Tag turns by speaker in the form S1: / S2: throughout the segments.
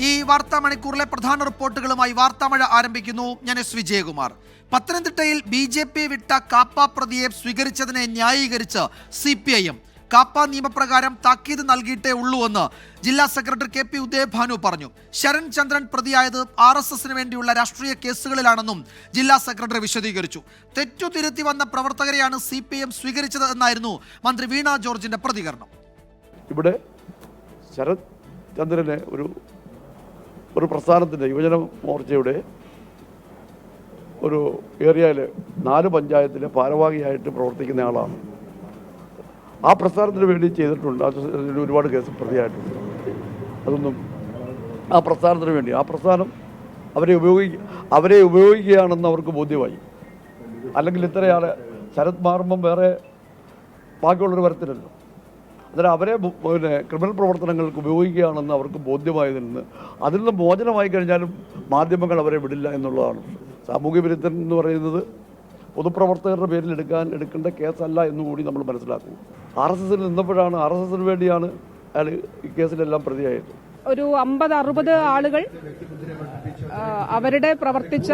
S1: ഈ വാർത്താ മണിക്കൂറിലെ പ്രധാന റിപ്പോർട്ടുകളുമായി വാർത്താമഴ ആരംഭിക്കുന്നു. ഞാൻ എസ് വിജയകുമാർ. പത്തനംതിട്ടയിൽ BJP വിട്ട കാപ്പ പ്രതിയെ സ്വീകരിച്ചതിനെ ന്യായീകരിച്ച് CPIM. കാപ്പ നിയമപ്രകാരം താക്കീത് നൽകിയിട്ടേ ഉള്ളൂവെന്ന് ജില്ലാ സെക്രട്ടറി KP ഉദയഭാനു പറഞ്ഞു. ശരൺ ചന്ദ്രൻ പ്രതിയായത് RSSന് വേണ്ടിയുള്ള രാഷ്ട്രീയ കേസുകളിലാണെന്നും ജില്ലാ സെക്രട്ടറി വിശദീകരിച്ചു. തെറ്റുതിരുത്തി വന്ന പ്രവർത്തകരെയാണ് CPIM സ്വീകരിച്ചത് എന്നായിരുന്നു മന്ത്രി വീണ ജോർജിന്റെ പ്രതികരണം.
S2: ഇവിടെ ശരത് ചന്ദ്രനെ ഒരു പ്രസ്ഥാനത്തിൻ്റെ യുവജന മോർച്ചയുടെ ഒരു ഏരിയയിൽ 4 പഞ്ചായത്തിലെ ഭാരവാഹിയായിട്ട് പ്രവർത്തിക്കുന്ന ആളാണ്. ആ പ്രസ്ഥാനത്തിന് വേണ്ടി ചെയ്തിട്ടുണ്ട്. അതിൽ ഒരുപാട് കേസ് പ്രതിയായിട്ടുണ്ട്. അതൊന്നും ആ പ്രസ്ഥാനത്തിന് വേണ്ടി ആ പ്രസ്ഥാനം അവരെ ഉപയോഗിക്കുകയാണെന്ന് അവർക്ക് ബോധ്യമായി. അല്ലെങ്കിൽ ഇത്രയാളെ ശരത് മാറുമ്പം വേറെ ബാക്കിയുള്ളൊരു വരത്തില്ലല്ലോ. അന്നേരം അവരെ ക്രിമിനൽ പ്രവർത്തനങ്ങൾക്ക് ഉപയോഗിക്കുകയാണെന്ന് അവർക്ക് ബോധ്യമായതിൽ നിന്ന് മോചനമായി കഴിഞ്ഞാലും മാധ്യമങ്ങൾ അവരെ വിടില്ല എന്നുള്ളതാണ്. സാമൂഹ്യ വിരുദ്ധൻ എന്ന് പറയുന്നത് പൊതുപ്രവർത്തകരുടെ പേരിൽ എടുക്കേണ്ട കേസല്ല എന്നുകൂടി നമ്മൾ മനസ്സിലാക്കും. RSSൽ നിന്നപ്പോഴാണ് RSSന് വേണ്ടിയാണ് അയാൾ ഈ കേസിലെല്ലാം പ്രതിയായത്.
S3: ഒരു 50-60 ആളുകൾ അവരുടെ പ്രവർത്തിച്ച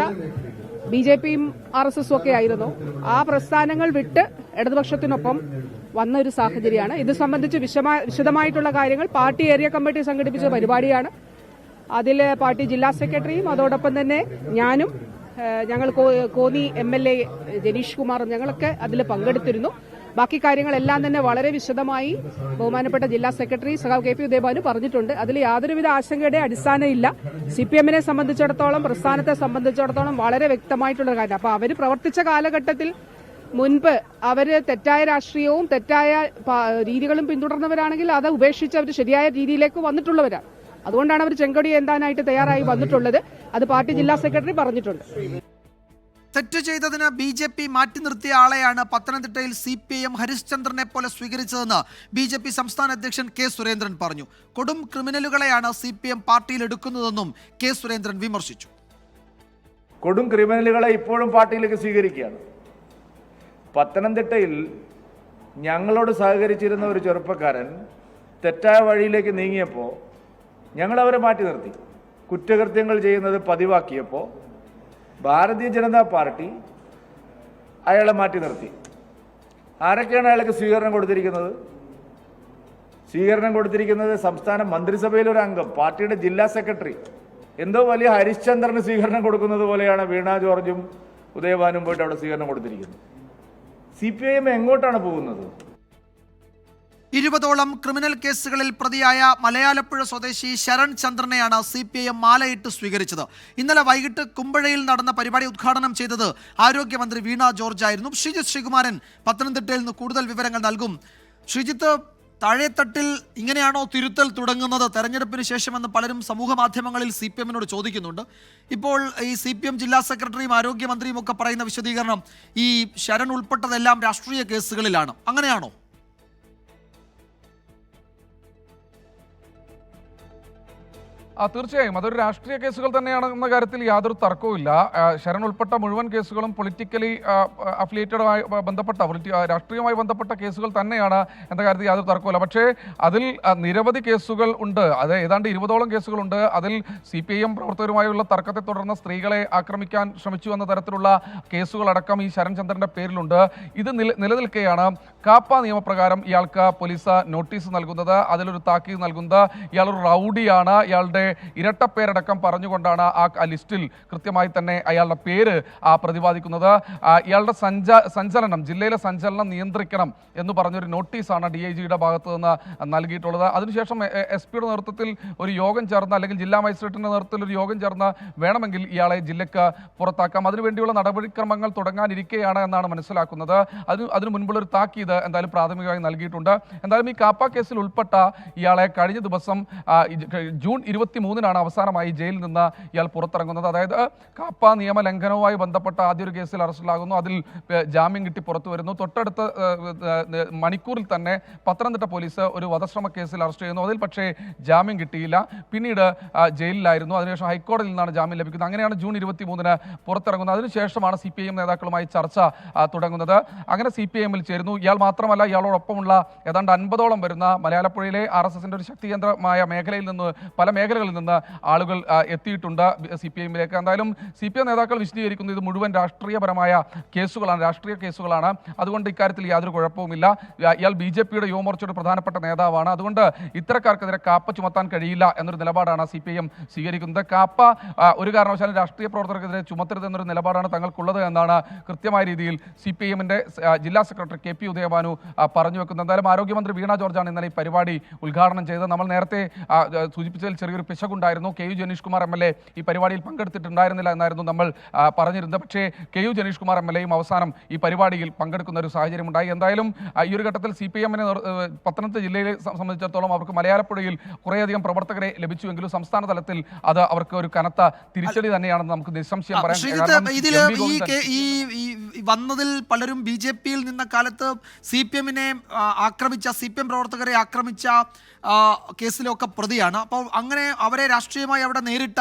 S3: BJPയും RSSും ഒക്കെ ആയിരുന്നു. ആ പ്രസ്ഥാനങ്ങൾ വിട്ട് ഇടതുപക്ഷത്തിനൊപ്പം വന്ന ഒരു സാഹചര്യമാണ്. ഇത് സംബന്ധിച്ച് വിശദമായിട്ടുള്ള കാര്യങ്ങൾ പാർട്ടി ഏരിയ കമ്മിറ്റി സംഘടിപ്പിച്ച പരിപാടിയാണ്. അതിൽ പാർട്ടി ജില്ലാ സെക്രട്ടറിയും അതോടൊപ്പം തന്നെ ഞാനും ഞങ്ങൾ കോന്നി MLA ജനീഷ് കുമാറും ഞങ്ങളൊക്കെ അതിൽ പങ്കെടുത്തിരുന്നു. ബാക്കി കാര്യങ്ങളെല്ലാം തന്നെ വളരെ വിശദമായി ബഹുമാനപ്പെട്ട ജില്ലാ സെക്രട്ടറി സഖാവ് KP ഉദയഭാനു പറഞ്ഞിട്ടുണ്ട്. അതിൽ യാതൊരുവിധ ആശങ്കയുടെ അടിസ്ഥാനമില്ല. CPMനെ സംബന്ധിച്ചിടത്തോളം, പ്രസ്ഥാനത്തെ സംബന്ധിച്ചിടത്തോളം വളരെ വ്യക്തമായിട്ടുള്ള കാര്യം. അപ്പോൾ അവർ പ്രവർത്തിച്ച കാലഘട്ടത്തിൽ മുൻപ് അവര് തെറ്റായ രാഷ്ട്രീയവും തെറ്റായ രീതികളും പിന്തുടർന്നവരാണെങ്കിൽ അത് ഉപേക്ഷിച്ച് അവർ ശരിയായ രീതിയിലേക്ക് വന്നിട്ടുള്ളവരാണ്. അതുകൊണ്ടാണ് അവർ ചെങ്കൊടി എന്താനായിട്ട് തയ്യാറായി വന്നിട്ടുള്ളത്. അത് പാർട്ടി ജില്ലാ സെക്രട്ടറി പറഞ്ഞിട്ടുണ്ട്.
S1: തെറ്റ് ചെയ്തതിന് BJP മാറ്റി നിർത്തിയ ആളെയാണ് പത്തനംതിട്ടയിൽ CPIM ഹരിശ്ചന്ദ്രനെ പോലെ സ്വീകരിച്ചതെന്ന് BJP സംസ്ഥാന അധ്യക്ഷൻ K സുരേന്ദ്രൻ പറഞ്ഞു. കൊടും ക്രിമിനലുകളെയാണ് CPIM പാർട്ടിയിൽ എടുക്കുന്നതെന്നും K സുരേന്ദ്രൻ വിമർശിച്ചു.
S4: കൊടും ക്രിമിനലുകളെ ഇപ്പോഴും പാർട്ടിയിലേക്ക് സ്വീകരിക്കുകയാണ്. പത്തനംതിട്ടയിൽ ഞങ്ങളോട് സഹകരിച്ചിരുന്ന ഒരു ചെറുപ്പക്കാരൻ തെറ്റായ വഴിയിലേക്ക് നീങ്ങിയപ്പോൾ ഞങ്ങളവരെ മാറ്റി നിർത്തി. കുറ്റകൃത്യങ്ങൾ ചെയ്യുന്നത് പതിവാക്കിയപ്പോൾ ഭാരതീയ ജനതാ പാർട്ടി അയാളെ മാറ്റി നിർത്തി. ആരൊക്കെയാണ് അയാൾക്ക് സ്വീകരണം കൊടുത്തിരിക്കുന്നത്? സ്വീകരണം കൊടുത്തിരിക്കുന്നത് സംസ്ഥാന മന്ത്രിസഭയിലൊരു അംഗം, പാർട്ടിയുടെ ജില്ലാ സെക്രട്ടറി. എന്തോ വലിയ ഹരിശ്ചന്ദ്രന് സ്വീകരണം കൊടുക്കുന്നത് പോലെയാണ് വീണ ജോർജും ഉദയഭാനും പോയിട്ട് അവിടെ സ്വീകരണം കൊടുത്തിരിക്കുന്നത്. CPIM എങ്ങോട്ടാണ് പോകുന്നത്?
S1: 20ഓളം ക്രിമിനൽ കേസുകളിൽ പ്രതിയായ മലയാലപ്പുഴ സ്വദേശി ശരൺ ചന്ദ്രനെയാണ് CPIM മാലയിട്ട് സ്വീകരിച്ചത്. ഇന്നലെ വൈകിട്ട് കുമ്പഴയിൽ നടന്ന പരിപാടി ഉദ്ഘാടനം ചെയ്തത് ആരോഗ്യമന്ത്രി വീണ ജോർജ് ആയിരുന്നു. ശ്രീജിത്ത് ശ്രീകുമാരൻ പത്തനംതിട്ടയിൽ നിന്ന് കൂടുതൽ വിവരങ്ങൾ നൽകും. ശ്രീജിത്ത്, താഴെത്തട്ടിൽ ഇങ്ങനെയാണോ തിരുത്തൽ തുടങ്ങുന്നത് തെരഞ്ഞെടുപ്പിന് ശേഷമെന്ന് പലരും സമൂഹ മാധ്യമങ്ങളിൽ CPIMനോട് ചോദിക്കുന്നുണ്ട്. ഇപ്പോൾ ഈ CPIM ജില്ലാ സെക്രട്ടറിയും ആരോഗ്യമന്ത്രിയും ഒക്കെ പറയുന്ന വിശദീകരണം ഈ ശരൺ ഉൾപ്പെട്ടതെല്ലാം രാഷ്ട്രീയ കേസുകളിലാണ്. അങ്ങനെയാണോ?
S5: തീർച്ചയായും അതൊരു രാഷ്ട്രീയ കേസുകൾ തന്നെയാണെന്ന കാര്യത്തിൽ യാതൊരു തർക്കവുമില്ല. ശരൺ ഉൾപ്പെട്ട മുഴുവൻ കേസുകളും പൊളിറ്റിക്കലി അഫിലിയേറ്റഡുമായി ബന്ധപ്പെട്ട രാഷ്ട്രീയവുമായി ബന്ധപ്പെട്ട കേസുകൾ തന്നെയാണ് എന്ന കാര്യത്തിൽ യാതൊരു തർക്കവുമില്ല. പക്ഷേ അതിൽ നിരവധി കേസുകൾ ഉണ്ട്. അത് ഏതാണ്ട് 20ഓളം കേസുകളുണ്ട്. അതിൽ CPIM പ്രവർത്തകരുമായുള്ള തർക്കത്തെ തുടർന്ന് സ്ത്രീകളെ ആക്രമിക്കാൻ ശ്രമിച്ചു എന്ന തരത്തിലുള്ള കേസുകളടക്കം ഈ ശരൺ ചന്ദ്രന്റെ പേരിലുണ്ട്. ഇത് നിലനിൽക്കെയാണ് കാപ്പ നിയമപ്രകാരം ഇയാൾക്ക് പോലീസ് നോട്ടീസ് നൽകുന്നത്, അതിലൊരു താക്കീത് നൽകുന്നത്. ഇയാളൊരു റൗഡിയാണ്, ഇയാളുടെ ഇരട്ടപ്പേരടക്കം പറഞ്ഞുകൊണ്ടാണ് ആ ലിസ്റ്റിൽ കൃത്യമായി തന്നെ അയാളുടെ പേര് പ്രതിപാദിക്കുന്നത്. ഇയാളുടെ സഞ്ചലനം, ജില്ലയിലെ സഞ്ചലനം നിയന്ത്രിക്കണം എന്ന് പറഞ്ഞൊരു നോട്ടീസാണ് DIGയുടെ ഭാഗത്ത് നിന്ന് നൽകിയിട്ടുള്ളത്. അതിനുശേഷം SP നേതൃത്വത്തിൽ ഒരു യോഗം ചേർന്ന്, അല്ലെങ്കിൽ ജില്ലാ മജിസ്ട്രേറ്റിന്റെ നേതൃത്വത്തിൽ ഒരു യോഗം ചേർന്ന് വേണമെങ്കിൽ ഇയാളെ ജില്ലയ്ക്ക് പുറത്താക്കാം. അതിനുവേണ്ടിയുള്ള നടപടിക്രമങ്ങൾ തുടങ്ങാനിരിക്കെയാണ് എന്നാണ് മനസ്സിലാക്കുന്നത്. അതിനു മുൻപുള്ള ഒരു താക്കീത് എന്തായാലും പ്രാഥമികമായി നൽകിയിട്ടുണ്ട്. എന്തായാലും ഈ കാപ്പ കേസിൽ ഉൾപ്പെട്ട ഇയാളെ കഴിഞ്ഞ ദിവസം ജൂൺ 23-നാണ് അവസാനമായി ജയിലിൽ നിന്ന് ഇയാൾ പുറത്തിറങ്ങുന്നത്. അതായത് കാപ്പ നിയമലംഘനവുമായി ബന്ധപ്പെട്ട ആദ്യൊരു കേസിൽ അറസ്റ്റിലാകുന്നു, അതിൽ ജാമ്യം കിട്ടി പുറത്തു വരുന്നു. തൊട്ടടുത്ത മണിക്കൂറിൽ തന്നെ പത്തനംതിട്ട പോലീസ് ഒരു വധശ്രമ കേസിൽ അറസ്റ്റ് ചെയ്യുന്നു. അതിൽ പക്ഷേ ജാമ്യം കിട്ടിയില്ല. പിന്നീട് ജയിലിലായിരുന്നു. അതിനുശേഷം ഹൈക്കോടതിയിൽ നിന്നാണ് ജാമ്യം ലഭിക്കുന്നത്. അങ്ങനെയാണ് ജൂൺ 23-ന് പുറത്തിറങ്ങുന്നത്. അതിനുശേഷമാണ് CPIM നേതാക്കളുമായി ചർച്ച തുടങ്ങുന്നത്. അങ്ങനെ CPIMൽ ചേരുന്നു. ഇയാൾ മാത്രമല്ല, ഇയാളോടൊപ്പമുള്ള ഏതാണ്ട് 50ഓളം വരുന്ന മലയാലപ്പുഴയിലെ RSSന്റെ ഒരു ശക്തി കേന്ദ്രമായ മേഖലയിൽ നിന്ന്, പല മേഖലകളിൽ പാർട്ടികളിൽ നിന്ന് ആളുകൾ എത്തിയിട്ടുണ്ട് CPIഎമ്മിലേക്ക്. എന്തായാലും CPI നേതാക്കൾ വിശദീകരിക്കുന്നത് ഇത് മുഴുവൻ രാഷ്ട്രീയപരമായ കേസുകളാണ്, രാഷ്ട്രീയ കേസുകളാണ്. അതുകൊണ്ട് ഇക്കാര്യത്തിൽ യാതൊരു കുഴപ്പവുമില്ല. ഇയാൾ BJPയുടെ യുവമോർച്ചയുടെ പ്രധാനപ്പെട്ട നേതാവാണ്. അതുകൊണ്ട് ഇത്തരക്കാർക്കെതിരെ കാപ്പ ചുമത്താൻ കഴിയില്ല എന്നൊരു നിലപാടാണ് CPIഎം സ്വീകരിക്കുന്നത്. കാപ്പ ഒരു കാരണവശാലും രാഷ്ട്രീയ പ്രവർത്തകർക്കെതിരെ ചുമത്തരുത് എന്നൊരു നിലപാടാണ് തങ്ങൾക്കുള്ളത് എന്നാണ് കൃത്യമായ രീതിയിൽ CPIഎമ്മിന്റെ ജില്ലാ സെക്രട്ടറി KP ഉദയഭാനു പറഞ്ഞു വെക്കുന്നത്. എന്തായാലും ആരോഗ്യമന്ത്രി വീണ ജോർജാണ് ഇന്നലെ ഈ പരിപാടി ഉദ്ഘാടനം ചെയ്തത്. നമ്മൾ നേരത്തെ സൂചിപ്പിച്ചതിൽ ചെറിയൊരു പിശകുണ്ടായിരുന്നു. KU ജനീഷ് കുമാർ MLA ഈ പരിപാടിയിൽ പങ്കെടുത്തിട്ടുണ്ടായിരുന്നില്ല എന്നായിരുന്നു നമ്മൾ പറഞ്ഞിരുന്നത്. പക്ഷേ KU ജനീഷ് കുമാർ MLAയും അവസാനം ഈ പരിപാടിയിൽ പങ്കെടുക്കുന്ന ഒരു സാഹചര്യമുണ്ടായി. എന്തായാലും ഈ ഒരു ഘട്ടത്തിൽ CPIഎമ്മിനെ പത്തനംതിട്ട ജില്ലയെ സംബന്ധിച്ചിടത്തോളം അവർക്ക് മലയാളപ്പുഴയിൽ കുറേയധികം പ്രവർത്തകരെ ലഭിച്ചുവെങ്കിലും സംസ്ഥാന തലത്തിൽ അത് അവർക്ക് ഒരു കനത്ത തിരിച്ചടി തന്നെയാണെന്ന് നമുക്ക് നിസ്സംശയം പറയാം.
S1: വന്നതിൽ പലരും BJPയിൽ നിന്ന കാലത്ത് CPIഎമ്മിനെ ആക്രമിച്ച CPIഎം പ്രവർത്തകരെ ആക്രമിച്ച കേസിലൊക്കെ പ്രതിയാണ്. അപ്പോൾ അങ്ങനെ അവരെ രാഷ്ട്രീയമായി അവിടെ നേരിട്ട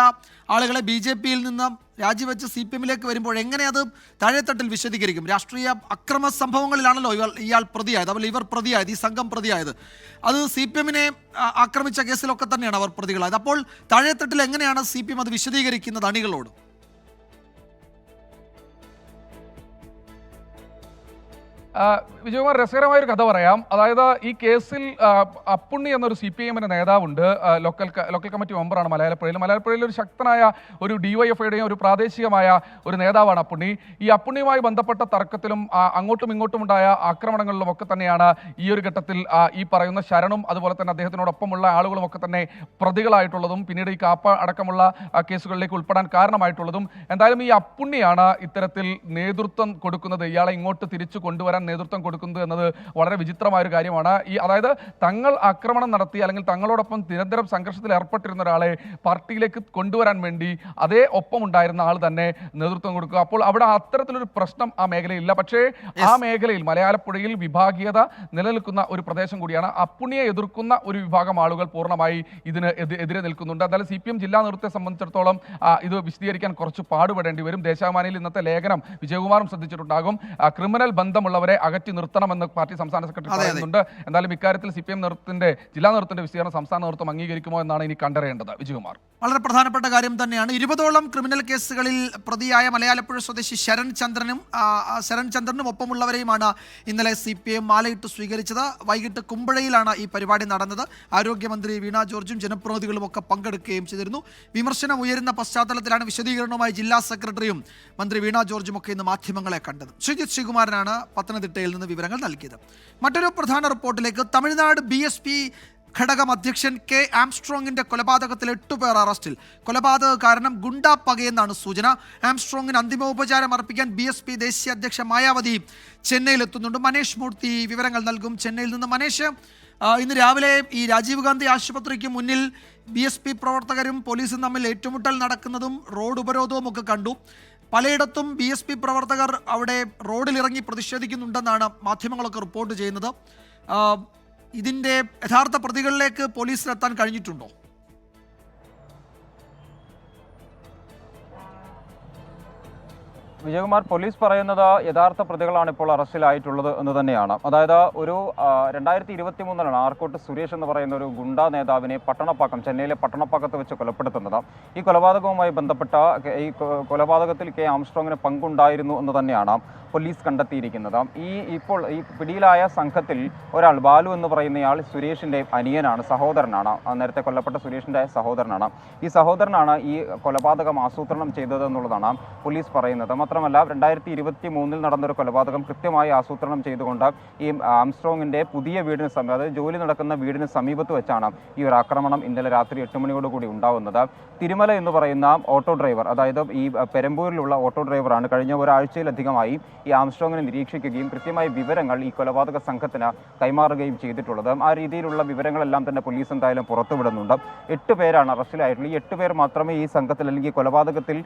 S1: ആളുകളെ BJPയിൽ നിന്ന് രാജിവെച്ച് CPIഎമ്മിലേക്ക് വരുമ്പോൾ എങ്ങനെ അത് താഴെത്തട്ടിൽ വിശദീകരിക്കും? രാഷ്ട്രീയ അക്രമ സംഭവങ്ങളിലാണല്ലോ ഇയാൾ പ്രതിയായത്, അതുപോലെ ഇവർ പ്രതിയായത്, ഈ സംഘം പ്രതിയായത്. അത് CPIഎമ്മിനെ ആക്രമിച്ച കേസിലൊക്കെ തന്നെയാണ് അവർ പ്രതികളായത്. അപ്പോൾ താഴെത്തട്ടിൽ എങ്ങനെയാണ് CPIഎം അത് വിശദീകരിക്കുന്നത് അണികളോട്?
S5: വിജയകുമാർ, രസകരമായ ഒരു കഥ പറയാം. അതായത് ഈ കേസിൽ അപ്പുണ്ണി എന്നൊരു CPIഎമ്മിന്റെ നേതാവുണ്ട്. ലോക്കൽ കമ്മിറ്റി മെമ്പറാണ് മലയാളപ്പുഴയിൽ ഒരു ശക്തനായ ഒരു DYFIയുടെയും ഒരു പ്രാദേശികമായ ഒരു നേതാവാണ് അപ്പുണ്ണി. ഈ അപ്പുണ്ണിയുമായി ബന്ധപ്പെട്ട തർക്കത്തിലും അങ്ങോട്ടും ഇങ്ങോട്ടും ഉണ്ടായ ആക്രമണങ്ങളിലും ഒക്കെ തന്നെയാണ് ഈ ഒരു ഘട്ടത്തിൽ ഈ പറയുന്ന ശരണും അതുപോലെ തന്നെ അദ്ദേഹത്തിനോടൊപ്പമുള്ള ആളുകളും ഒക്കെ തന്നെ പ്രതികളായിട്ടുള്ളതും പിന്നീട് ഈ കാപ്പ അടക്കമുള്ള കേസുകളിലേക്ക് ഉൾപ്പെടാൻ കാരണമായിട്ടുള്ളതും. എന്തായാലും ഈ അപ്പുണ്ണിയാണ് ഇത്തരത്തിൽ നേതൃത്വം കൊടുക്കുന്നത്, ഇയാളെ ഇങ്ങോട്ട് തിരിച്ചു കൊണ്ടുവരാൻ നേതൃത്വം കൊടുക്കുന്നത് എന്നത് വളരെ വിചിത്രമായ ഒരു കാര്യമാണ്. തങ്ങൾ ആക്രമണം നടത്തി അല്ലെങ്കിൽ തങ്ങളോടൊപ്പം നിരന്തരം സംഘർഷത്തിൽ ഏർപ്പെട്ടിരുന്ന ഒരാളെ പാർട്ടിയിലേക്ക് കൊണ്ടുവരാൻ വേണ്ടി അതേ ഒപ്പം ഉണ്ടായിരുന്ന ആൾ തന്നെ നേതൃത്വം കൊടുക്കുക. അപ്പോൾ അവിടെ അത്തരത്തിലൊരു പ്രശ്നം ആ മേഖലയില്ല. പക്ഷേ ആ മേഖലയിൽ മലയാളപ്പുഴയിൽ വിഭാഗീയത നിലനിൽക്കുന്ന ഒരു പ്രദേശം കൂടിയാണ്. അപ്പുണ്ണിയെ എതിർക്കുന്ന ഒരു വിഭാഗം ആളുകൾ പൂർണ്ണമായി ഇതിന് എതിരെ നിൽക്കുന്നുണ്ട്. എന്തായാലും CPIഎം ജില്ലാ നേതൃത്വത്തെ സംബന്ധിച്ചിടത്തോളം ഇത് വിശദീകരിക്കാൻ കുറച്ച് പാടുപെടേണ്ടി വരും. ദേശാഭിമാനിയിൽ ഇന്നത്തെ ലേഖനം വിജയകുമാറും ശ്രദ്ധിച്ചിട്ടുണ്ടാകും. ക്രിമിനൽ ബന്ധമുള്ളവരെ അകറ്റി നിർത്തണമെന്ന് പാർട്ടി സംസ്ഥാന സെക്രട്ടറി പറയുന്നുണ്ട്. എന്തായാലും ഇക്കാര്യത്തിൽ CPIഎം ജില്ലാ നേതൃത്വത്തിന്റെ വിശദീകരണം സംസ്ഥാന നേതൃത്വം അംഗീകരിക്കുമോ എന്നാണ് ഇനി കണ്ടറിയേണ്ടത്. വിജയകുമാർ,
S1: വളരെ പ്രധാനപ്പെട്ട കാര്യം തന്നെയാണ്. 20ഓളം ക്രിമിനൽ കേസുകളിൽ പ്രതിയായ മലയാളപ്പുഴ സ്വദേശി ശരൺ ചന്ദ്രനും ഒപ്പമുള്ളവരെയുമാണ് ഇന്നലെ CPIഎം മാലയിട്ട് സ്വീകരിച്ചത്. വൈകിട്ട് കുമ്പഴയിലാണ് ഈ പരിപാടി നടന്നത്. ആരോഗ്യമന്ത്രി വീണ ജോർജും ജനപ്രതിനിധികളും ഒക്കെ പങ്കെടുക്കുകയും ചെയ്തിരുന്നു. വിമർശനം ഉയരുന്ന പശ്ചാത്തലത്തിലാണ് വിശദീകരണവുമായി ജില്ലാ സെക്രട്ടറിയും മന്ത്രി വീണ ജോർജും ഒക്കെ ഇന്ന് മാധ്യമങ്ങളെ കണ്ടത്. ശ്രീജിത്ത് ശ്രീകുമാരനാണ് പത്തനംതിട്ടയിൽ നിന്ന് വിവരങ്ങൾ നൽകിയത്. മറ്റൊരു പ്രധാന റിപ്പോർട്ടിലേക്ക്. തമിഴ്നാട് BSP ഘടകം അധ്യക്ഷൻ K. ആംസ്ട്രോങ്ങിന്റെ കൊലപാതകത്തിൽ 8 പേർ അറസ്റ്റിൽ. കൊലപാതക കാരണം ഗുണ്ടാ പകയെന്നാണ് സൂചന. ആംസ്ട്രോങ്ങിന് അന്തിമോപചാരം അർപ്പിക്കാൻ BSP ദേശീയ അധ്യക്ഷ മായാവതി ചെന്നൈയിലെത്തുന്നുണ്ട്. മനേഷ് മൂർത്തി വിവരങ്ങൾ നൽകും ചെന്നൈയിൽ നിന്ന്. മനേഷ്, ഇന്ന് രാവിലെ ഈ രാജീവ് ഗാന്ധി ആശുപത്രിക്ക് മുന്നിൽ BSP പ്രവർത്തകരും പോലീസും തമ്മിൽ ഏറ്റുമുട്ടൽ നടക്കുന്നതും റോഡ് ഉപരോധവും ഒക്കെ കണ്ടു. പലയിടത്തും BSP പ്രവർത്തകർ അവിടെ റോഡിലിറങ്ങി പ്രതിഷേധിക്കുന്നുണ്ടെന്നാണ് മാധ്യമങ്ങളൊക്കെ റിപ്പോർട്ട് ചെയ്യുന്നത്. ഇതിൻ്റെ യഥാർത്ഥ പ്രതികളിലേക്ക് പോലീസിലെത്താൻ കഴിഞ്ഞിട്ടുണ്ടോ?
S6: വിജയകുമാർ, പോലീസ് പറയുന്നത് യഥാർത്ഥ പ്രതികളാണ് ഇപ്പോൾ അറസ്റ്റിലായിട്ടുള്ളത് എന്ന് തന്നെയാണ്. അതായത് ഒരു 2023 ആർക്കോട്ട് സുരേഷ് എന്ന് പറയുന്ന ഒരു ഗുണ്ടാ നേതാവിനെ ചെന്നൈയിലെ പട്ടണപ്പാക്കത്ത് വെച്ച് കൊലപ്പെടുത്തുന്നത്. ഈ കൊലപാതകവുമായി ബന്ധപ്പെട്ട ഈ കൊലപാതകത്തിൽ K. ആംസ്ട്രോങ്ങിന് പങ്കുണ്ടായിരുന്നു എന്ന് തന്നെയാണ് പോലീസ് കണ്ടെത്തിയിരിക്കുന്നത്. ഇപ്പോൾ ഈ പിടിയിലായ സംഘത്തിൽ ഒരാൾ ബാലു എന്ന് പറയുന്നയാൾ സുരേഷിൻ്റെ അനിയനാണ്, സഹോദരനാണ്. നേരത്തെ കൊല്ലപ്പെട്ട സുരേഷിൻ്റെ സഹോദരനാണ്. ഈ സഹോദരനാണ് ഈ കൊലപാതകം ആസൂത്രണം ചെയ്തതെന്നുള്ളതാണ് പോലീസ് പറയുന്നത്. മാത്രമല്ല 2023 നടന്നൊരു കൊലപാതകം കൃത്യമായി ആസൂത്രണം ചെയ്തുകൊണ്ട് ഈ ആംസ്ട്രോങ്ങിൻ്റെ പുതിയ വീടിന് അതായത് ജോലി നടക്കുന്ന വീടിന് സമീപത്ത് വെച്ചാണ് ഈ ഒരു ആക്രമണം ഇന്നലെ രാത്രി 8 മണിയോടുകൂടി ഉണ്ടാവുന്നത്. തിരുമല എന്ന് പറയുന്ന ഓട്ടോ ഡ്രൈവർ, അതായത് ഈ പെരമ്പൂരിലുള്ള ഓട്ടോ ഡ്രൈവറാണ് കഴിഞ്ഞ ഒരാഴ്ചയിലധികമായി ഈ ആംസ്ട്രോങ്ങിനെ നിരീക്ഷിക്കുകയും കൃത്യമായ വിവരങ്ങൾ ഈ കൊലപാതക സംഘത്തിന് കൈമാറുകയും ചെയ്തിട്ടുള്ളത്. ആ രീതിയിലുള്ള വിവരങ്ങളെല്ലാം തന്നെ പോലീസ് എന്തായാലും പുറത്തുവിടുന്നുണ്ട്. 8 പേരാണ് അറസ്റ്റിലായിട്ടുള്ളത്. ഈ 8 പേർ മാത്രമേ ഈ സംഘത്തിൽ അല്ലെങ്കിൽ കൊലപാതകത്തിൽ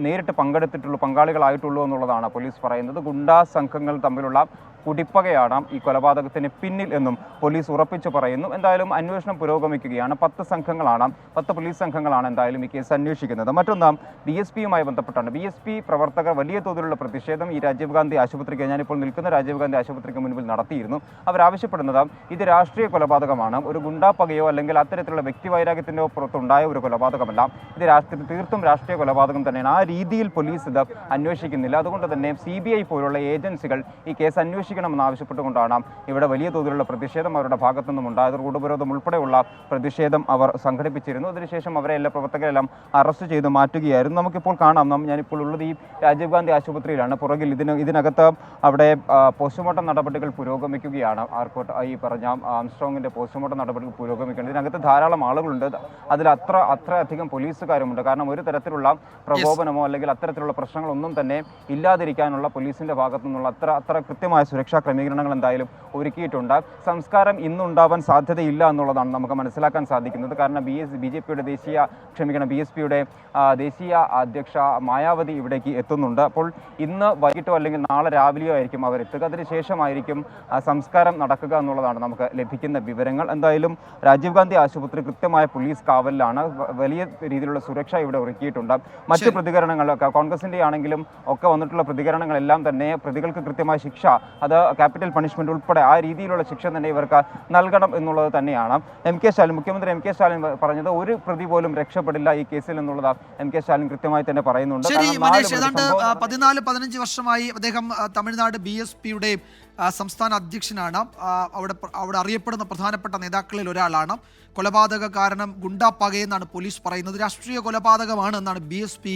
S6: നേരിട്ട് പങ്കെടുത്തിട്ടുള്ളൂ, പങ്കാളികൾ കുറ്റവാളികളായിട്ടുള്ളൂ എന്നുള്ളതാണ് പോലീസ് പറയുന്നത്. ഗുണ്ടാ സംഘങ്ങൾ തമ്മിലുള്ള കുടിപ്പകയാണ് ഈ കൊലപാതകത്തിന് പിന്നിൽ എന്നും പോലീസ് ഉറപ്പിച്ചു പറയുന്നു. എന്തായാലും അന്വേഷണം പുരോഗമിക്കുകയാണ്. 10 പോലീസ് സംഘങ്ങളാണ് എന്തായാലും ഈ കേസ് അന്വേഷിക്കുന്നത്. മറ്റൊന്ന് BSPയുമായി ബന്ധപ്പെട്ടാണ്. BSP പ്രവർത്തകർ വലിയ തോതിലുള്ള പ്രതിഷേധം ഈ രാജീവ് ഗാന്ധി ആശുപത്രിക്ക്, ഞാനിപ്പോൾ നിൽക്കുന്ന രാജീവ് ഗാന്ധി ആശുപത്രിക്ക് മുൻപിൽ നടത്തിയിരുന്നു. അവരാവശ്യപ്പെടുന്നത് ഇത് രാഷ്ട്രീയ കൊലപാതകമാണ്, ഒരു ഗുണ്ടാപ്പകയോ അല്ലെങ്കിൽ അത്തരത്തിലുള്ള വ്യക്തിവൈരാഗ്യത്തിൻ്റെയോ പുറത്തുണ്ടായ ഒരു കൊലപാതകമല്ല, ഇത് തീർത്തും രാഷ്ട്രീയ കൊലപാതകം തന്നെയാണ്. ആ രീതിയിൽ പോലീസ് ഇത് അന്വേഷിക്കുന്നില്ല. അതുകൊണ്ട് തന്നെ CBI പോലുള്ള ഏജൻസികൾ ഈ കേസ് അന്വേഷിക്കണമെന്ന് ആവശ്യപ്പെട്ടുകൊണ്ടാണ് ഇവിടെ വലിയ തോതിലുള്ള പ്രതിഷേധം അവരുടെ ഭാഗത്തു നിന്നും ഉണ്ടായത്. റോഡ് ഉപരോധം ഉൾപ്പെടെയുള്ള പ്രതിഷേധം അവർ സംഘടിപ്പിച്ചിരുന്നു. അതിനുശേഷം അവരെ എല്ലാ പ്രവർത്തകരെല്ലാം അറസ്റ്റ് ചെയ്ത് മാറ്റുകയായിരുന്നു. നമുക്കിപ്പോൾ കാണാം, ഞാനിപ്പോൾ ഉള്ളത് ഈ രാജീവ് ഗാന്ധി ആശുപത്രിയിലാണ്. പുറകിൽ ഇതിനകത്ത് അവിടെ പോസ്റ്റ്മോർട്ടം നടപടികൾ പുരോഗമിക്കുകയാണ്. ഈ പറഞ്ഞ ആംസ്ട്രോങ്ങിന്റെ പോസ്റ്റ്മോർട്ടം നടപടികൾ പുരോഗമിക്കുകയാണ്. ഇതിനകത്ത് ധാരാളം ആളുകളുണ്ട്. അതിൽ അത്രയധികം പോലീസുകാരുമുണ്ട്. കാരണം ഒരു തരത്തിലുള്ള പ്രകോപനമോ അല്ലെങ്കിൽ അത്തരത്തിലുള്ള പ്രശ്നങ്ങളൊന്നും തന്നെ ഇല്ലാതിരിക്കാനുള്ള പോലീസിന്റെ ഭാഗത്തു നിന്നുള്ള അത്ര കൃത്യമായ സുരക്ഷാ ക്രമീകരണങ്ങൾ എന്തായാലും ഒരുക്കിയിട്ടുണ്ട്. സംസ്കാരം ഇന്നുണ്ടാവാൻ സാധ്യതയില്ല എന്നുള്ളതാണ് നമുക്ക് മനസ്സിലാക്കാൻ സാധിക്കുന്നത്. കാരണം BSPയുടെ ദേശീയ അധ്യക്ഷ മായാവതി ഇവിടേക്ക് എത്തുന്നുണ്ട്. അപ്പോൾ ഇന്ന് വൈകിട്ടോ അല്ലെങ്കിൽ നാളെ രാവിലെയോ ആയിരിക്കും അവരെത്തുക. അതിനുശേഷമായിരിക്കും സംസ്കാരം നടക്കുക എന്നുള്ളതാണ് നമുക്ക് ലഭിക്കുന്ന വിവരങ്ങൾ. എന്തായാലും രാജീവ് ഗാന്ധി ആശുപത്രി കൃത്യമായ പോലീസ് കാവലിലാണ്. വലിയ രീതിയിലുള്ള സുരക്ഷ ഇവിടെ ഒരുക്കിയിട്ടുണ്ട്. മറ്റ് പ്രതികരണങ്ങളൊക്കെ കോൺഗ്രസിന്റെ ആണെങ്കിലും ഒക്കെ വന്നിട്ടുള്ള പ്രതികരണങ്ങളെല്ലാം തന്നെ പ്രതികൾക്ക് കൃത്യമായ ശിക്ഷ, അത് ക്യാപിറ്റൽ പണിഷ്മെന്റ് ഉൾപ്പെടെ ആ രീതിയിലുള്ള ശിക്ഷ തന്നെ ഇവർക്ക് നൽകണം എന്നുള്ളത് തന്നെയാണ് മുഖ്യമന്ത്രി എം കെ സ്റ്റാലിൻ പറഞ്ഞത്. ഒരു പ്രതി പോലും രക്ഷപ്പെടില്ല ഈ കേസിൽ എന്നുള്ളത് MK സ്റ്റാലിൻ കൃത്യമായി തന്നെ പറയുന്നുണ്ട്.
S1: ശരി മനേഷ്, ഏതാണ്ട് 14-15 വർഷമായി അദ്ദേഹം തമിഴ്നാട് BSPയുടെ സംസ്ഥാന അധ്യക്ഷനാണ്. അവിടെ അറിയപ്പെടുന്ന പ്രധാനപ്പെട്ട നേതാക്കളിൽ ഒരാളാണ്. കൊലപാതക കാരണം ഗുണ്ടാപ്പകയെന്നാണ് പോലീസ് പറയുന്നത്. രാഷ്ട്രീയ കൊലപാതകമാണ് എന്നാണ് BSP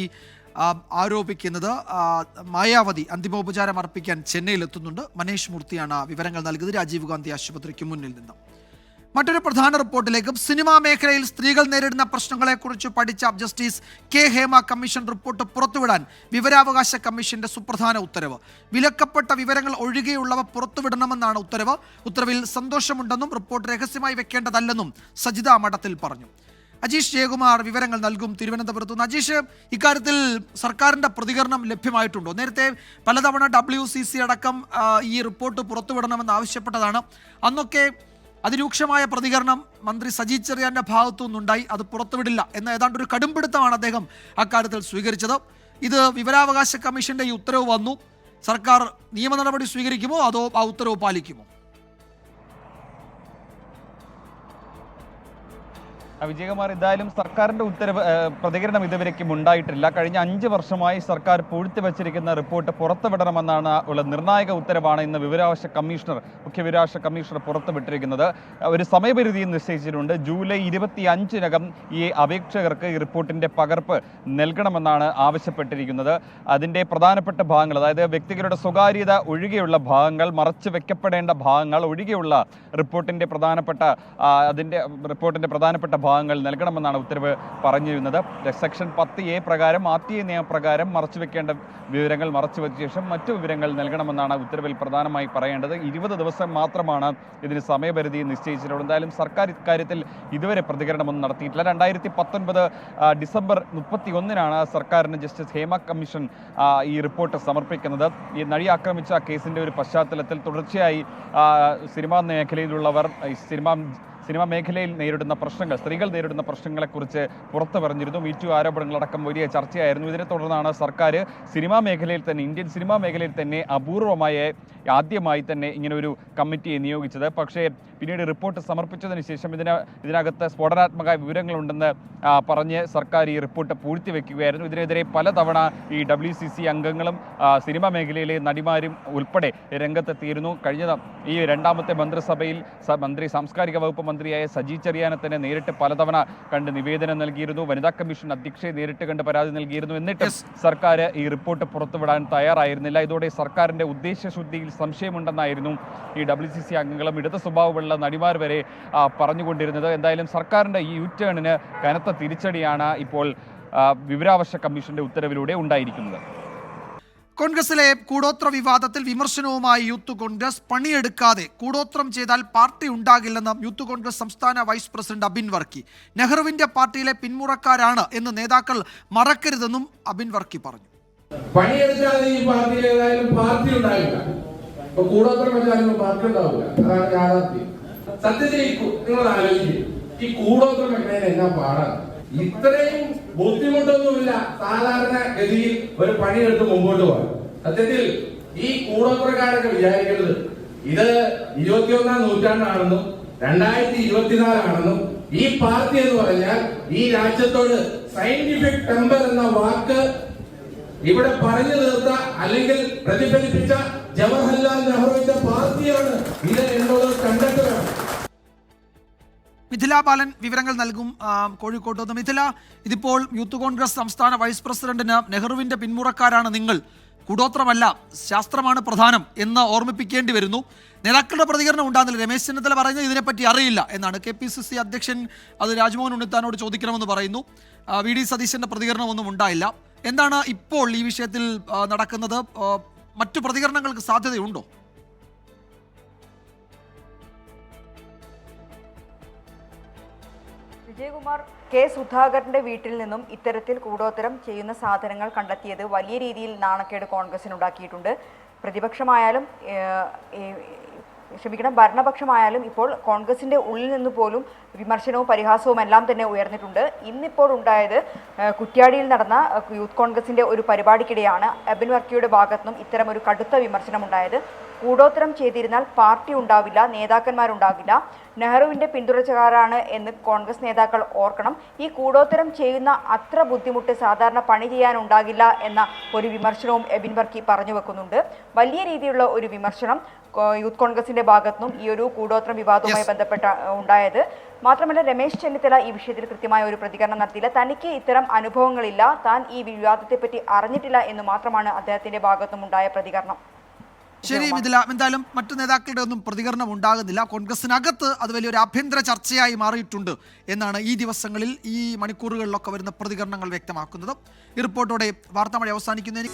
S1: ആരോപിക്കുന്നത്. മായാവതി അന്തിമോപചാരം അർപ്പിക്കാൻ ചെന്നൈയിലെത്തുന്നുണ്ട്. മനേഷ് മൂർത്തിയാണ് വിവരങ്ങൾ നൽകിയത് രാജീവ് ഗാന്ധി ആശുപത്രിക്ക് മുന്നിൽ നിന്ന്. മറ്റൊരു പ്രധാന റിപ്പോർട്ടിലേക്കും. സിനിമാ മേഖലയിൽ സ്ത്രീകൾ നേരിടുന്ന പ്രശ്നങ്ങളെക്കുറിച്ച് പഠിച്ച justice K. Hema commission report പുറത്തുവിടാൻ വിവരാവകാശ കമ്മീഷന്റെ സുപ്രധാന ഉത്തരവ്. വിലക്കപ്പെട്ട വിവരങ്ങൾ ഒഴികെയുള്ളവ പുറത്തുവിടണമെന്നാണ് ഉത്തരവ്. ഉത്തരവിൽ സന്തോഷമുണ്ടെന്നും റിപ്പോർട്ട് രഹസ്യമായി വെക്കേണ്ടതല്ലെന്നും സജിത മഠത്തിൽ പറഞ്ഞു. അജീഷ് ജയകുമാർ വിവരങ്ങൾ നൽകും തിരുവനന്തപുരത്ത് നിന്ന്. അജീഷ്, ഇക്കാര്യത്തിൽ സർക്കാരിന്റെ പ്രതികരണം ലഭ്യമായിട്ടുണ്ടോ? നേരത്തെ പലതവണ WCC അടക്കം ഈ റിപ്പോർട്ട് പുറത്തുവിടണമെന്ന് ആവശ്യപ്പെട്ടതാണ്. അന്നൊക്കെ അതിരൂക്ഷമായ പ്രതികരണം മന്ത്രി സജി ചെറിയാന്റെ ഭാഗത്തു നിന്നുണ്ടായി. അത് പുറത്തുവിടില്ല എന്ന ഏതാണ്ട് ഒരു കടുംപിടുത്തമാണ് അദ്ദേഹം അക്കാര്യത്തിൽ സ്വീകരിച്ചത്. ഇത് വിവരാവകാശ കമ്മീഷന്റെ ഈ ഉത്തരവ് വന്നു. സർക്കാർ നിയമ നടപടി സ്വീകരിക്കുമോ അതോ ആ ഉത്തരവ് പാലിക്കുമോ?
S7: വിജയകുമാർ, എന്തായാലും സർക്കാരിന്റെ പ്രതികരണം ഇതുവരേക്കും ഉണ്ടായിട്ടില്ല. കഴിഞ്ഞ 5 വർഷമായി സർക്കാർ പൂഴ്ത്തിവച്ചിരിക്കുന്ന റിപ്പോർട്ട് പുറത്തുവിടണമെന്നാണ് ഉള്ള നിർണായക ഉത്തരവാണ് ഇന്ന് മുഖ്യ വിവരാവകാശ കമ്മീഷണർ പുറത്തുവിട്ടിരിക്കുന്നത്. ഒരു സമയപരിധിയും നിശ്ചയിച്ചിട്ടുണ്ട്. ജൂലൈ 25-നകം ഈ അപേക്ഷകർക്ക് ഈ റിപ്പോർട്ടിന്റെ പകർപ്പ് നൽകണമെന്നാണ് ആവശ്യപ്പെട്ടിരിക്കുന്നത്. അതിന്റെ പ്രധാനപ്പെട്ട ഭാഗങ്ങൾ, അതായത് വ്യക്തികളുടെ സ്വകാര്യത ഒഴികെയുള്ള ഭാഗങ്ങൾ, മറച്ചു വെക്കപ്പെടേണ്ട ഭാഗങ്ങൾ ഒഴികെയുള്ള റിപ്പോർട്ടിന്റെ പ്രധാനപ്പെട്ട ഭാഗങ്ങൾ നൽകണമെന്നാണ് ഉത്തരവ് പറഞ്ഞിരുന്നത്. സെക്ഷൻ 10A പ്രകാരം RTA നിയമപ്രകാരം മറച്ചുവെക്കേണ്ട വിവരങ്ങൾ മറച്ചുവെച്ച ശേഷം മറ്റു വിവരങ്ങൾ നൽകണമെന്നാണ് ഉത്തരവിൽ പ്രധാനമായി പറയേണ്ടത്. 20 ദിവസം മാത്രമാണ് ഇതിന് സമയപരിധി നിശ്ചയിച്ചിട്ടുള്ളത്. എന്തായാലും സർക്കാർ ഇക്കാര്യത്തിൽ ഇതുവരെ പ്രതികരണമൊന്നും നടത്തിയിട്ടില്ല. 2019 ഡിസംബർ 31-നാണ് സർക്കാരിന് ജസ്റ്റിസ് ഹേമ കമ്മീഷൻ ഈ റിപ്പോർട്ട് സമർപ്പിക്കുന്നത്. ഈ നടി ആക്രമിച്ച കേസിന്റെ ഒരു പശ്ചാത്തലത്തിൽ തുടർച്ചയായി സിനിമാ മേഖലയിലുള്ളവർ സിനിമാ മേഖലയിൽ നേരിടുന്ന പ്രശ്നങ്ങൾ, സ്ത്രീകൾ നേരിടുന്ന പ്രശ്നങ്ങളെക്കുറിച്ച് പുറത്തു പറഞ്ഞിരുന്നു. മീറ്റു ആരോപണങ്ങളടക്കം വലിയ ചർച്ചയായിരുന്നു. ഇതിനെ തുടർന്നാണ് സർക്കാർ ഇന്ത്യൻ സിനിമാ മേഖലയിൽ തന്നെ ആദ്യമായി തന്നെ ഇങ്ങനെ ഒരു കമ്മിറ്റിയെ നിയോഗിച്ചത്. പക്ഷേ പിന്നീട് റിപ്പോർട്ട് സമർപ്പിച്ചതിന് ശേഷം ഇതിനകത്ത് സ്ഫോടനാത്മക വിവരങ്ങളുണ്ടെന്ന് പറഞ്ഞ് സർക്കാർ ഈ റിപ്പോർട്ട് പൂഴ്ത്തിവെക്കുകയായിരുന്നു. ഇതിനെതിരെ പലതവണ ഈ WCC അംഗങ്ങളും സിനിമാ മേഖലയിലെ നടിമാരും ഉൾപ്പെടെ രംഗത്തെത്തിയിരുന്നു. കഴിഞ്ഞ ഈ 2ാമത്തെ മന്ത്രിസഭയിൽ സാംസ്കാരിക വകുപ്പ് മന്ത്രിയായ സജി ചെറിയാനെ തന്നെ നേരിട്ട് പലതവണ കണ്ട് നിവേദനം നൽകിയിരുന്നു. വനിതാ കമ്മീഷൻ അധ്യക്ഷയെ നേരിട്ട് കണ്ട് പരാതി നൽകിയിരുന്നു. എന്നിട്ടും സർക്കാർ ഈ റിപ്പോർട്ട് പുറത്തുവിടാൻ തയ്യാറായിരുന്നില്ല. ഇതോടെ സർക്കാരിന്റെ ഉദ്ദേശശുദ്ധിയിൽ സംശയമുണ്ടെന്നായിരുന്നു ഈ WCC അംഗങ്ങളും ഇടത് സ്വഭാവമുള്ള നടിമാർ വരെ പറഞ്ഞുകൊണ്ടിരുന്നത്. എന്തായാലും സർക്കാരിന്റെ ഈ യു-ടേണിന് കനത്ത തിരിച്ചടിയാണ് ഇപ്പോൾ വിവരാവകാശ കമ്മീഷന്റെ ഉത്തരവിലൂടെ ഉണ്ടായിരിക്കുന്നത്.
S1: കോൺഗ്രസിലെ കൂടോത്ര വിവാദത്തിൽ വിമർശനവുമായി യൂത്ത് കോൺഗ്രസ്. പണിയെടുക്കാതെ കൂടോത്രം ചെയ്താൽ പാർട്ടി ഉണ്ടാകില്ലെന്ന് യൂത്ത് കോൺഗ്രസ് സംസ്ഥാന വൈസ് പ്രസിഡന്റ് അബിൻ വർക്കി. നെഹ്റുവിന്റെ പാർട്ടിയിലെ പിന്മുറക്കാരാണ് എന്ന് നേതാക്കൾ മറക്കരുതെന്നും അബിൻ വർക്കി പറഞ്ഞു.
S8: പണിയെടുക്കാതെ ഈ പാർട്ടിയിൽ ഏതായാലും പാർട്ടി ഉണ്ടാവില്ല. ഇപ്പൊ കൂടോത്രം വെച്ചാലും പാർട്ടി ഉണ്ടാവില്ല. അതാണ് യാഥാർത്ഥ്യം. സത്യത്തിൽ നിങ്ങൾ ആലോചിക്കും, ഈ കൂടോത്രം വെക്കുന്നതിന് എന്നാ പാടാണ്. ഇത്രയും ബുദ്ധിമുട്ടൊന്നുമില്ല സാധാരണ ഗതിയിൽ ഒരു പണിയെടുത്ത് മുമ്പോട്ട് പോകാൻ. സത്യത്തിൽ ഈ കൂടോത്രക്കാരൊക്കെ വിചാരിക്കുന്നത് ഇത് 21-ാം നൂറ്റാണ്ടാണെന്നും 2024 ഈ പാർട്ടി എന്ന് പറഞ്ഞാൽ ഈ രാജ്യത്തോട് സയന്റിഫിക് ടെമ്പർ എന്ന വാക്ക് ഇവിടെ പറഞ്ഞു തീർത്ത അല്ലെങ്കിൽ പ്രതിഫലിപ്പിച്ച ജവഹർലാൽ നെഹ്റുവിന്റെ പാർട്ടിയാണ് ഇത് എന്നുള്ളത് കണ്ടെത്തുകയാണ്.
S1: മിഥില ബാലൻ വിവരങ്ങൾ നൽകും കോഴിക്കോട്ട് നിന്ന്. മിഥില, ഇതിപ്പോൾ യൂത്ത് കോൺഗ്രസ് സംസ്ഥാന വൈസ് പ്രസിഡന്റിന് നെഹ്റുവിന്റെ പിന്മുറക്കാരാണ് നിങ്ങൾ, കൂടോത്രമല്ല ശാസ്ത്രമാണ് പ്രധാനം എന്ന് ഓർമ്മിപ്പിക്കേണ്ടി വരുന്നു. നേതാക്കളുടെ പ്രതികരണം ഉണ്ടാകുന്നില്ല. രമേശ് ചെന്നിത്തല പറയുന്നത് ഇതിനെപ്പറ്റി അറിയില്ല എന്നാണ്. KPCC അധ്യക്ഷൻ അത് രാജ്മോഹൻ ഉണ്ണിത്താനോട് ചോദിക്കണമെന്ന് പറയുന്നു. VD സതീശന്റെ പ്രതികരണമൊന്നും ഉണ്ടായില്ല. എന്താണ് ഇപ്പോൾ ഈ വിഷയത്തിൽ നടക്കുന്നത്? മറ്റു പ്രതികരണങ്ങൾക്ക് സാധ്യതയുണ്ടോ?
S9: വിജയകുമാർ, കെ സുധാകരന്റെ വീട്ടിൽ നിന്നും ഇത്തരത്തിൽ കൂടോത്തരം ചെയ്യുന്ന സാധനങ്ങൾ കണ്ടെത്തിയത് വലിയ രീതിയിൽ നാണക്കേട് കോൺഗ്രസിനുണ്ടാക്കിയിട്ടുണ്ട്. പ്രതിപക്ഷമായാലും ഭരണപക്ഷമായാലും ഇപ്പോൾ കോൺഗ്രസിന്റെ ഉള്ളിൽ നിന്ന് പോലും വിമർശനവും പരിഹാസവും എല്ലാം തന്നെ ഉയർന്നിട്ടുണ്ട്. ഇന്നിപ്പോൾ ഉണ്ടായത് കുറ്റ്യാടിയിൽ നടന്ന യൂത്ത് കോൺഗ്രസിന്റെ ഒരു പരിപാടിക്കിടെയാണ് എബിൻ വർക്കിയുടെ ഭാഗത്തുനിന്നും ഇത്തരം ഒരു കടുത്ത വിമർശനം ഉണ്ടായത്. കൂടോത്തരം ചെയ്തിരുന്നാൽ പാർട്ടി ഉണ്ടാവില്ല, നേതാക്കന്മാരുണ്ടാകില്ല, നെഹ്റുവിന്റെ പിന്തുണച്ചക്കാരാണ് എന്ന് കോൺഗ്രസ് നേതാക്കൾ ഓർക്കണം. ഈ കൂടോത്തരം ചെയ്യുന്ന അത്ര ബുദ്ധിമുട്ട് സാധാരണ പണി ചെയ്യാനുണ്ടാകില്ല എന്ന ഒരു വിമർശനവും എബിൻ വർക്കി പറഞ്ഞു വെക്കുന്നുണ്ട്. വലിയ രീതിയിലുള്ള ഒരു വിമർശനം യൂത്ത് കോൺഗ്രസിന്റെ ഭാഗത്തുനിന്നും ഈ ഒരു കൂടോത്രം വിവാദവുമായി ബന്ധപ്പെട്ട ഉണ്ടായത്. മാത്രമല്ല, രമേശ് ചെന്നിത്തല ഈ വിഷയത്തിൽ കൃത്യമായ ഒരു പ്രതികരണം നടത്തിയില്ല. തനിക്ക് ഇത്തരം അനുഭവങ്ങളില്ല, താൻ ഈ വിവാദത്തെപ്പറ്റി അറിഞ്ഞിട്ടില്ല എന്ന് മാത്രമാണ് അദ്ദേഹത്തിന്റെ ഭാഗത്തുനിന്നും ഉണ്ടായ പ്രതികരണം.
S1: ശരി മിഥില, എന്തായാലും മറ്റു നേതാക്കളുടെ ഒന്നും പ്രതികരണം ഉണ്ടാകുന്നില്ല. കോൺഗ്രസിനകത്ത് അത് വലിയൊരു ആഭ്യന്തര ചർച്ചയായി മാറിയിട്ടുണ്ട് എന്നാണ് ഈ ദിവസങ്ങളിൽ ഈ മണിക്കൂറുകളിലൊക്കെ വരുന്ന പ്രതികരണങ്ങൾ വ്യക്തമാക്കുന്നത്. ഈ റിപ്പോർട്ടോടെ വാർത്താമഴ അവസാനിക്കുന്നതിന്